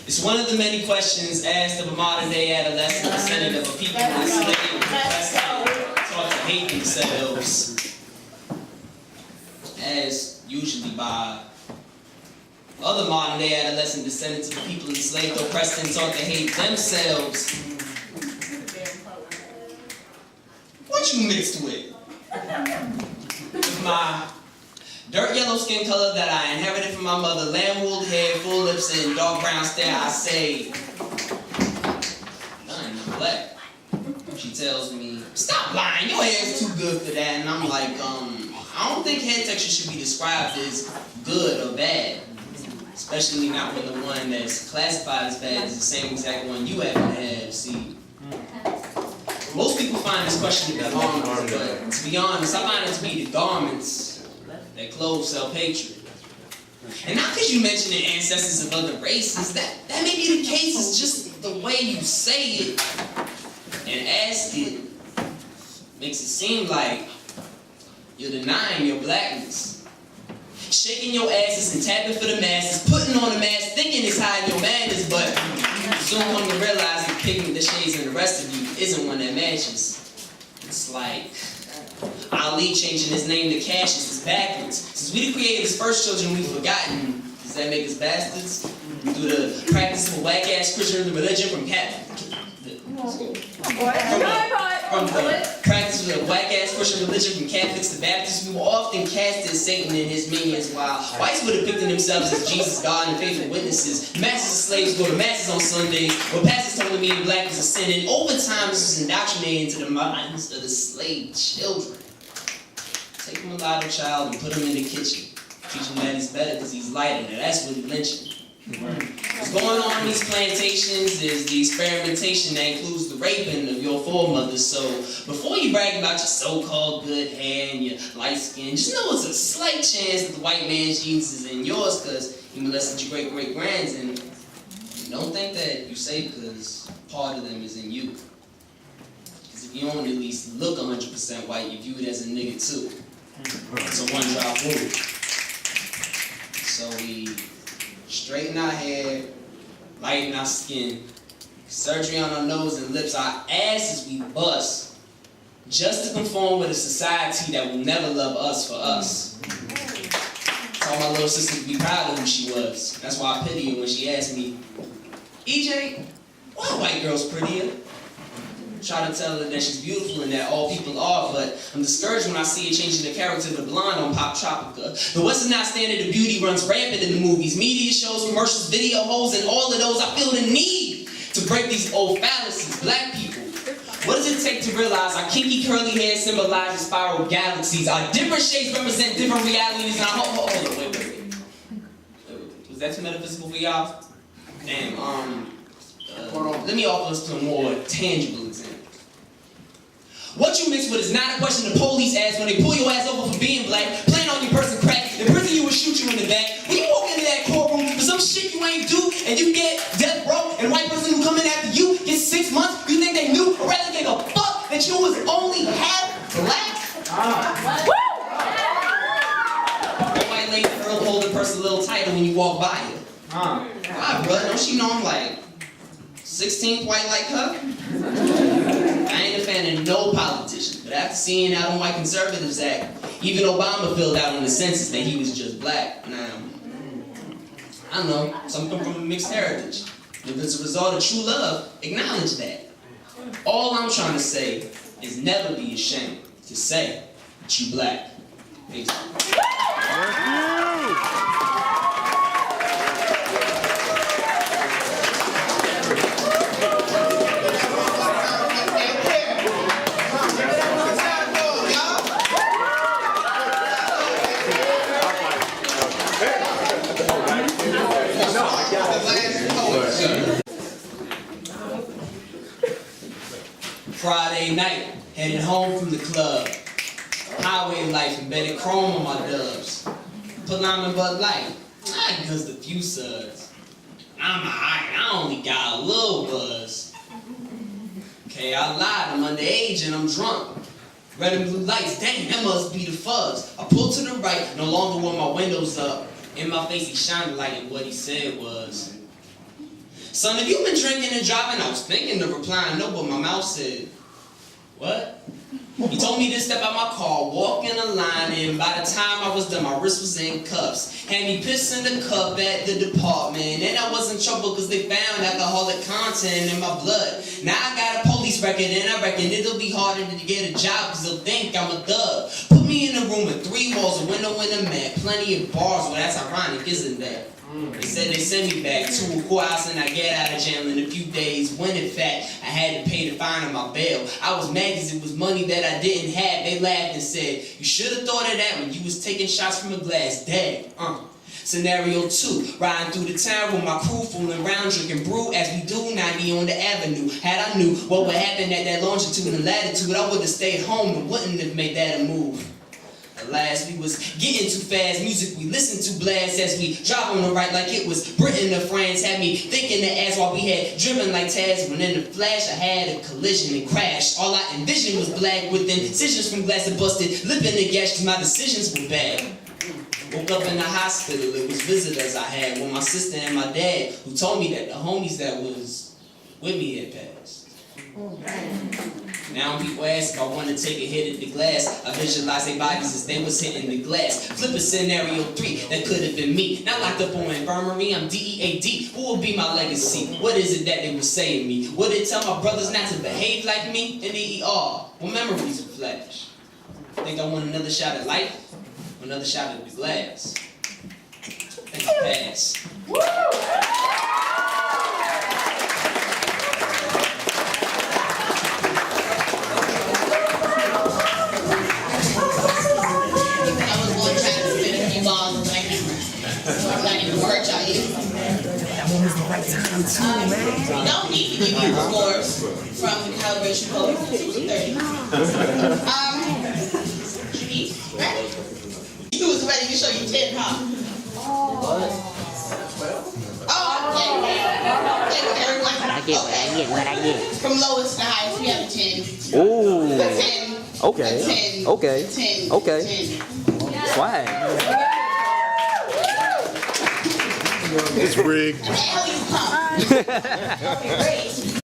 It's one of the many questions asked of a modern-day adolescent descendant of a people enslaved, oppressed, taught to hate themselves, as usually by other modern-day adolescent descendants of people enslaved, oppressed, and taught to hate themselves. What you mixed with? With my dirt yellow skin color that I inherited from my mother, lamb-wooled hair, full lips, and dark brown stare, I say, I'm black. She tells me, stop lying, your hair is too good for that. And I'm like, I don't think hair texture should be described as good or bad. Especially not when the one that's classified as bad is the same exact one you happen to have. See, most people find this question to be harmless, but to be honest, I find it to be the garments that clothes self-hatred. And not because you mentioned the ancestors of other races, that may be the case, it's just the way you say it and ask it makes it seem like you're denying your blackness. Shaking your asses and tapping for the masses, putting on a mask, thinking it's hiding your madness, but soon come to realize the pigment that shades in the rest of you isn't one that matches. It's like Ali changing his name to Cassius is backwards. Since we the creator's first children we've forgotten, does that make us bastards? Through the practice of a whack-ass Christian religion from practice of a whack-ass Christian religion from Catholics to Baptists, we were often cast as Satan and his minions, while whites were depicting themselves as Jesus, God, and faithful witnesses. Masters of slaves go to masses on Sundays, where pastors told me black was a sin, and over time this was indoctrinated into the minds of the slave children. Take a mulatto child and put him in the kitchen. Teach him that he's better because he's lighter. Now that's really lynching. What's going on in these plantations is the experimentation that includes the raping of your foremothers. So before you brag about your so-called good hair and your light skin, just know it's a slight chance that the white man's genes is in yours because he molested your great-great-grands, and don't think that you say because part of them is in you. Because if you don't at least look 100% white, you're viewed as a nigga too. It's a one-drop rule. So we straighten our hair, lighten our skin, surgery on our nose and lips, our asses we bust, just to conform with a society that will never love us for us. Told my little sister to be proud of who she was. That's why I pity her when she asked me, E.J., why are white girls prettier? Try to tell her that she's beautiful and that all people are, but I'm discouraged when I see her changing the character of the blonde on Pop Tropica. The westernized standard of beauty runs rampant in the movies, media shows, commercials, video holes, and all of those. I feel the need to break these old fallacies. Black people, what does it take to realize our kinky curly hair symbolizes spiral galaxies? Our different shapes represent different realities. And hold on, wait. Was that too metaphysical for y'all? Damn, let me offer us some more tangible examples. What you mixed with is not a question the police ask when they pull your ass over for being black, playing on your person crack. In prison you will shoot you in the back. When you walk into that courtroom for some shit you ain't do and you get death row, and the white person who come in after you gets 6 months, you think they knew or rather gave a fuck that you was only half black? That white lady girl hold the person a little tighter when you walk by her. Why, bro? Don't she know I'm like 16th white like her? I ain't a fan of no politician, but after seeing how the White Conservatives act, even Obama filled out on the census that he was just black. Now, I don't know, some come from a mixed heritage. If it's a result of true love, acknowledge that. All I'm trying to say is never be ashamed to say that you black. Peace. Friday night, headed home from the club. Highway life, embedded chrome on my dubs. Put put lime in Bud Light. I guzzed a few suds. I'm alright, I only got a little buzz. Okay, I lied, I'm underage and I'm drunk. Red and blue lights, dang, that must be the fuzz. I pulled to the right, no longer with my windows up. In my face, he shined a light, and what he said was, son, have you been drinking and driving? I was thinking of replying no, but my mouth said, what? He told me to step out my car, walk in a line, and by the time I was done, my wrist was in cuffs. Had me pissing the cup at the department, and I was in trouble because they found alcoholic content in my blood. Now I got a police record, and I reckon it'll be harder to get a job because they'll think I'm a thug. Put me in a room with 3 walls, a window, and a mat, plenty of bars. Well, that's ironic, isn't that? They said they send me back to a courthouse and I get out of jail in a few days, when in fact I had to pay the fine on my bail. I was mad because it was money that I didn't have. They laughed and said, you should have thought of that when you was taking shots from a glass. Dang. Scenario 2, riding through the town with my crew, fooling around, drinking brew as we do 90 on the avenue. Had I knew what would happen at that longitude and latitude, I would have stayed home and wouldn't have made that a move. Alas, we was getting too fast, music we listened to blast as we drove on the right like it was Britain or France. Had me thinking the ass while we had driven like Taz. When in a flash I had a collision and crashed. All I envisioned was black with incisions from glass that busted, lip in the gash cause my decisions were bad. Woke up in the hospital, it was visitors I had with my sister and my dad, who told me that the homies that was with me had passed. Now when people ask if I want to take a hit at the glass, I visualize their bodies as they was hitting the glass. Flip a scenario 3, that could have been me. Not locked up on infirmary, I'm DEAD. Who will be my legacy? What is it that they would say to me? Would it tell my brothers not to behave like me? In the ER, well, memories will flash. Think I want another shot at life? Or another shot at the glass? I think I'll pass. Woo! We don't need to give you scores from the calibration code from 2 to 30. Shanice, right? You was ready to show you 10, huh? Oh, yeah. Okay. What I get. From lowest to highest, we have a 10. Ooh. A 10. Okay. A 10. Okay. A 10. Okay. 10. Swag. It's rigged. Hell, you come. Great.